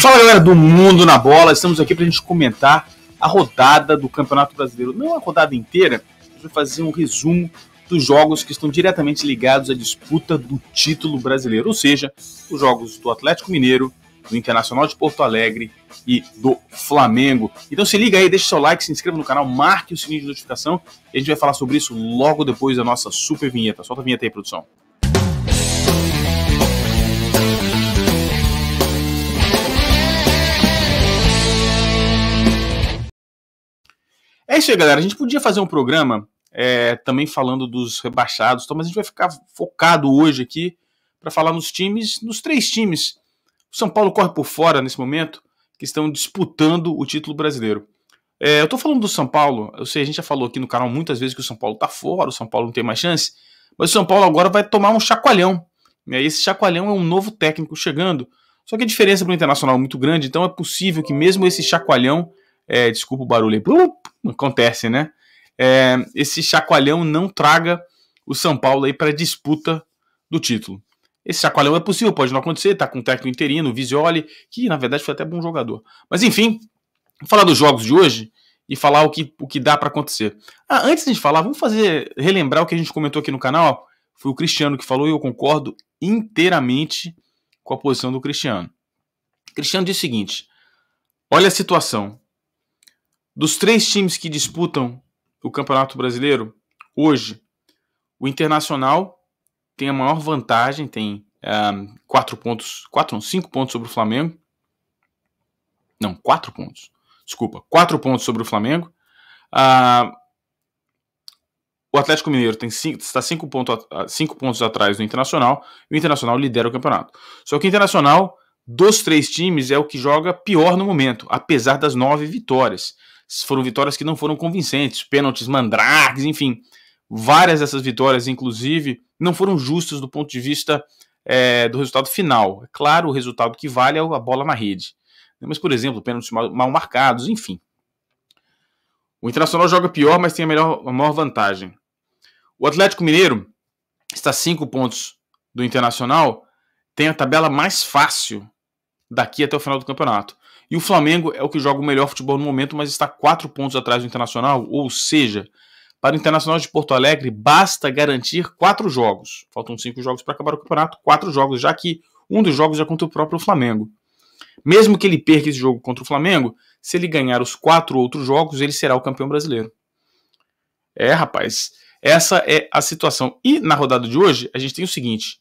Fala, galera do Mundo na Bola, estamos aqui para a gente comentar a rodada do Campeonato Brasileiro. Não a rodada inteira, a gente vai fazer um resumo dos jogos que estão diretamente ligados à disputa do título brasileiro, ou seja, os jogos do Atlético Mineiro, do Internacional de Porto Alegre e do Flamengo. Então se liga aí, deixa seu like, se inscreva no canal, marque o sininho de notificação e a gente vai falar sobre isso logo depois da nossa super vinheta. Solta a vinheta aí, produção. É isso aí, galera. A gente podia fazer um programa também falando dos rebaixados, mas a gente vai ficar focado hoje aqui para falar nos times, nos três times. O São Paulo corre por fora nesse momento, que estão disputando o título brasileiro. Eu tô falando do São Paulo, eu sei, a gente já falou aqui no canal muitas vezes que o São Paulo tá fora, o São Paulo não tem mais chance, mas o São Paulo agora vai tomar um chacoalhão. E esse chacoalhão é um novo técnico chegando, só que a diferença para o Internacional é muito grande, então é possível que mesmo esse chacoalhão, desculpa o barulho aí, acontece, né? Esse chacoalhão não traga o São Paulo aí para a disputa do título. Esse chacoalhão é possível, pode não acontecer, tá com um técnico interino, o Visioli, que na verdade foi até bom jogador. Mas enfim, vou falar dos jogos de hoje e falar o que dá para acontecer. Antes de falar, vamos relembrar o que a gente comentou aqui no canal. Foi o Cristiano que falou e eu concordo inteiramente com a posição do Cristiano. O Cristiano diz o seguinte: olha a situação. Dos três times que disputam o Campeonato Brasileiro, hoje, o Internacional tem a maior vantagem, tem 5 pontos sobre o Flamengo. Não, 4 pontos. Desculpa, 4 pontos sobre o Flamengo. O Atlético Mineiro está 5 pontos atrás do Internacional, e o Internacional lidera o campeonato. Só que o Internacional, dos três times, é o que joga pior no momento, apesar das 9 vitórias. Foram vitórias que não foram convincentes, pênaltis, mandrakes, enfim. Várias dessas vitórias, inclusive, não foram justas do ponto de vista do resultado final. É claro, o resultado que vale é a bola na rede. Mas, por exemplo, pênaltis mal marcados, enfim. O Internacional joga pior, mas tem a maior vantagem. O Atlético Mineiro está 5 pontos do Internacional, tem a tabela mais fácil daqui até o final do campeonato. E o Flamengo é o que joga o melhor futebol no momento, mas está 4 pontos atrás do Internacional, ou seja, para o Internacional de Porto Alegre basta garantir 4 jogos. Faltam 5 jogos para acabar o campeonato, 4 jogos, já que um dos jogos é contra o próprio Flamengo. Mesmo que ele perca esse jogo contra o Flamengo, se ele ganhar os 4 outros jogos, ele será o campeão brasileiro. Rapaz, essa é a situação. E na rodada de hoje, a gente tem o seguinte: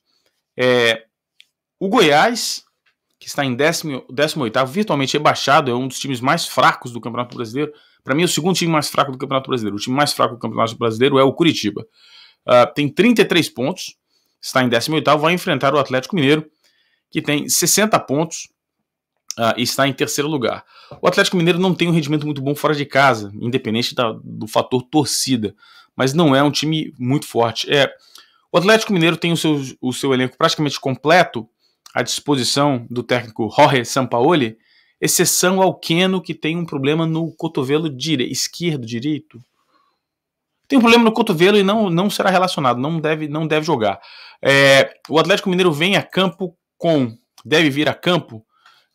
o Goiás, que está em 18º, virtualmente rebaixado, é um dos times mais fracos do Campeonato Brasileiro. Para mim, é o segundo time mais fraco do Campeonato Brasileiro. O time mais fraco do Campeonato Brasileiro é o Curitiba. Tem 33 pontos, está em 18º, vai enfrentar o Atlético Mineiro, que tem 60 pontos e está em 3º lugar. O Atlético Mineiro não tem um rendimento muito bom fora de casa, independente do fator torcida, mas não é um time muito forte. O Atlético Mineiro tem o seu elenco praticamente completo à disposição do técnico Jorge Sampaoli, exceção ao Keno, que tem um problema no cotovelo direito. Tem um problema no cotovelo e não será relacionado, não deve jogar. O Atlético Mineiro deve vir a campo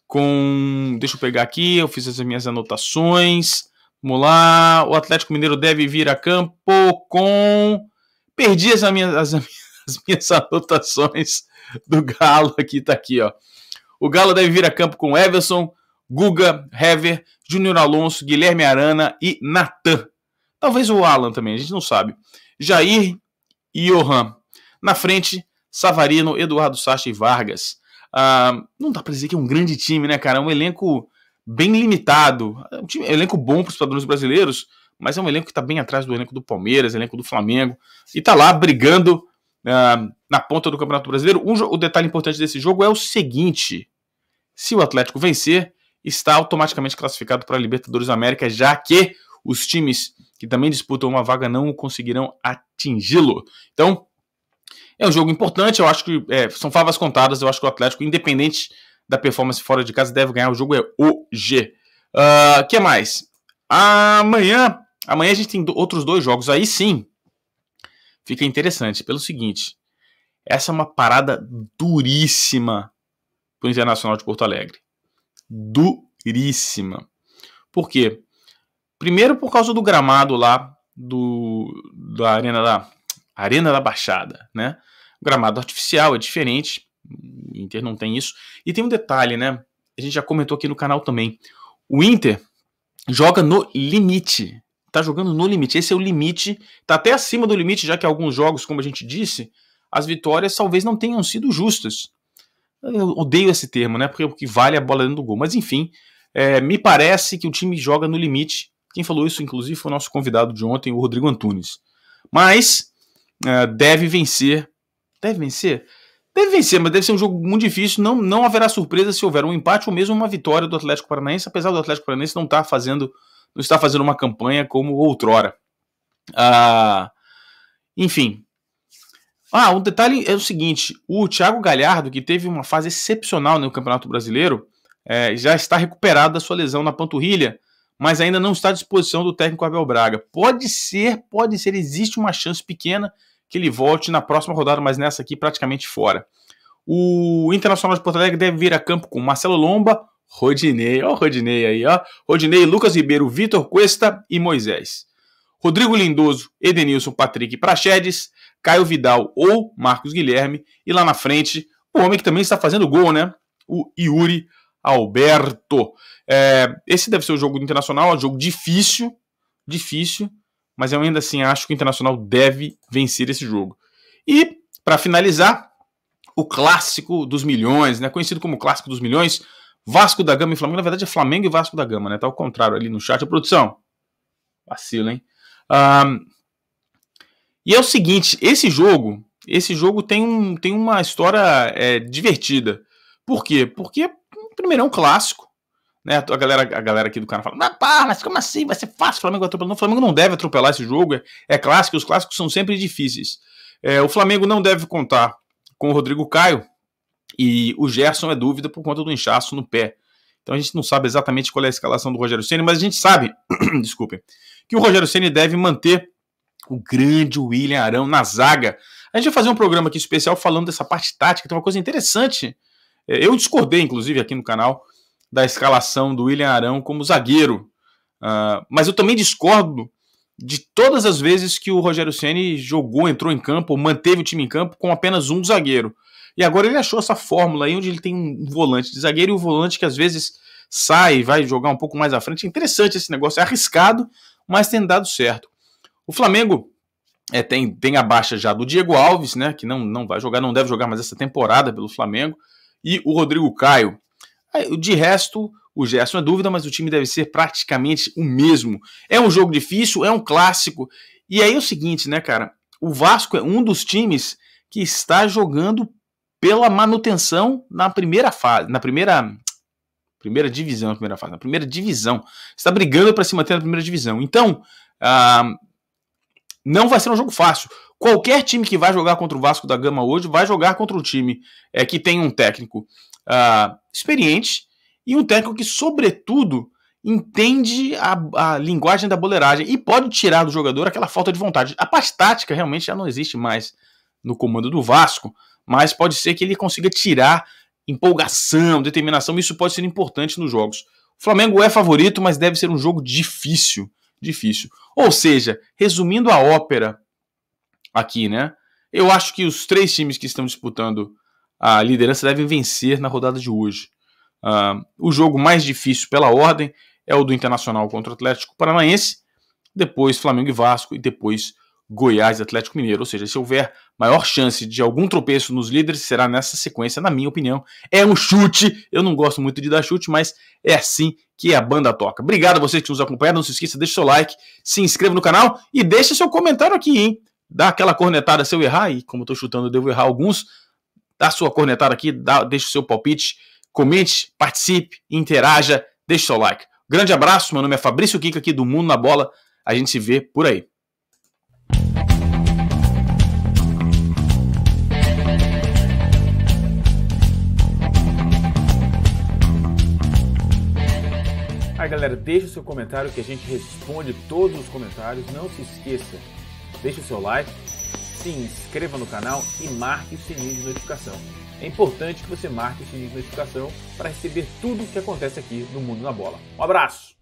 com... Deixa eu pegar aqui, eu fiz as minhas anotações. Vamos lá. O Atlético Mineiro deve vir a campo com... Perdi as minhas anotações do Galo aqui, tá aqui, ó. O Galo deve vir a campo com Everson, Guga, Hever, Júnior Alonso, Guilherme Arana e Natan. Talvez o Alan também, a gente não sabe. Jair e Johan. Na frente, Savarino, Eduardo Sacha e Vargas. Não dá pra dizer que é um grande time, né, cara? É um elenco bem limitado. É um elenco bom para os padrões brasileiros, mas é um elenco que tá bem atrás do elenco do Palmeiras, elenco do Flamengo, e tá lá brigando na ponta do Campeonato Brasileiro. O detalhe importante desse jogo é o seguinte: se o Atlético vencer, está automaticamente classificado para a Libertadores da América, já que os times que também disputam uma vaga não conseguirão atingi-lo. Então, é um jogo importante, eu acho que são favas contadas, eu acho que o Atlético, independente da performance fora de casa, deve ganhar. O jogo é hoje. Que mais? Amanhã a gente tem outros 2 jogos, aí sim fica interessante, pelo seguinte: essa é uma parada duríssima para o Internacional de Porto Alegre. duríssima. Por quê? Primeiro por causa do gramado lá da Arena da Baixada, né? O gramado artificial é diferente, o Inter não tem isso. E tem um detalhe, né? A gente já comentou aqui no canal também. O Inter joga no limite. Tá jogando no limite. Esse é o limite. Tá até acima do limite, já que alguns jogos, como a gente disse, as vitórias talvez não tenham sido justas. Eu odeio esse termo, né? Porque o que vale é a bola dentro do gol. Mas enfim, me parece que o time joga no limite. Quem falou isso, inclusive, foi o nosso convidado de ontem, o Rodrigo Antunes. Mas deve vencer. Deve vencer? Deve vencer, mas deve ser um jogo muito difícil. Não haverá surpresa se houver um empate ou mesmo uma vitória do Atlético Paranaense, apesar do Atlético Paranaense não está fazendo uma campanha como outrora. Enfim. Um detalhe é o seguinte, o Thiago Galhardo, que teve uma fase excepcional no Campeonato Brasileiro, já está recuperado da sua lesão na panturrilha, mas ainda não está à disposição do técnico Abel Braga. Pode ser, existe uma chance pequena que ele volte na próxima rodada, mas nessa aqui praticamente fora. O Internacional de Porto Alegre deve vir a campo com Marcelo Lomba, Rodinei, ó o Rodinei aí, ó. Rodinei, Lucas Ribeiro, Vitor Cuesta e Moisés. Rodrigo Lindoso, Edenilson, Patrick e Praxedes, Caio Vidal ou Marcos Guilherme, e lá na frente, o homem que também está fazendo gol, né? O Yuri Alberto. Esse deve ser o jogo do Internacional, é um jogo difícil, mas eu ainda assim acho que o Internacional deve vencer esse jogo. E, para finalizar, o clássico dos milhões, né? Conhecido como clássico dos milhões, Vasco da Gama e Flamengo. Na verdade é Flamengo e Vasco da Gama, né? Tá ao contrário ali no chat. A produção, vacilo, hein? E é o seguinte, esse jogo tem uma história divertida. Por quê? Porque, primeiro, é um clássico, né? A galera aqui do canal fala, mas como assim? Vai ser fácil o Flamengo atropelar. O Flamengo não deve atropelar esse jogo, é clássico, os clássicos são sempre difíceis. O Flamengo não deve contar com o Rodrigo Caio, e o Gerson é dúvida por conta do inchaço no pé. Então a gente não sabe exatamente qual é a escalação do Rogério Ceni, mas a gente sabe, desculpem, que o Rogério Ceni deve manter o grande William Arão na zaga. A gente vai fazer um programa aqui especial falando dessa parte tática, tem uma coisa interessante. Eu discordei, inclusive, aqui no canal, da escalação do William Arão como zagueiro. Mas eu também discordo de todas as vezes que o Rogério Ceni entrou em campo, ou manteve o time em campo com apenas um zagueiro. E agora ele achou essa fórmula aí, onde ele tem um volante de zagueiro e um volante que às vezes sai e vai jogar um pouco mais à frente. É interessante esse negócio, é arriscado, mas tem dado certo. O Flamengo tem a baixa já do Diego Alves, né, que não vai jogar, não deve jogar mais essa temporada pelo Flamengo, e o Rodrigo Caio. De resto, o Gerson é dúvida, mas o time deve ser praticamente o mesmo. É um jogo difícil, é um clássico. E aí é o seguinte, né, cara? O Vasco é um dos times que está jogando pela manutenção na primeira fase, na primeira divisão. Está brigando para se manter na primeira divisão. Então, não vai ser um jogo fácil. Qualquer time que vai jogar contra o Vasco da Gama hoje vai jogar contra um time que tem um técnico experiente e um técnico que, sobretudo, entende a linguagem da boleiragem e pode tirar do jogador aquela falta de vontade. A parte tática realmente já não existe mais no comando do Vasco, mas pode ser que ele consiga tirar empolgação, determinação, e isso pode ser importante nos jogos. O Flamengo é favorito, mas deve ser um jogo difícil. Ou seja, resumindo a ópera aqui, né? Eu acho que os três times que estão disputando a liderança devem vencer na rodada de hoje. O jogo mais difícil pela ordem é o do Internacional contra o Atlético Paranaense, depois Flamengo e Vasco e depois Goiás e Atlético Mineiro. Ou seja, se houver maior chance de algum tropeço nos líderes, será nessa sequência, na minha opinião. É um chute, eu não gosto muito de dar chute, mas é assim que a banda toca. Obrigado a vocês que nos acompanharam, não se esqueça, deixa seu like, se inscreva no canal e deixa seu comentário aqui, hein? Dá aquela cornetada se eu errar, e como eu tô chutando eu devo errar alguns, dá sua cornetada aqui, deixa o seu palpite, comente, participe, interaja, deixe seu like. Grande abraço, meu nome é Fabrício Kika aqui do Mundo na Bola, a gente se vê por aí. Aí galera, deixa o seu comentário que a gente responde todos os comentários, não se esqueça, deixe o seu like, se inscreva no canal e marque o sininho de notificação. É importante que você marque o sininho de notificação para receber tudo o que acontece aqui no Mundo da Bola. Um abraço!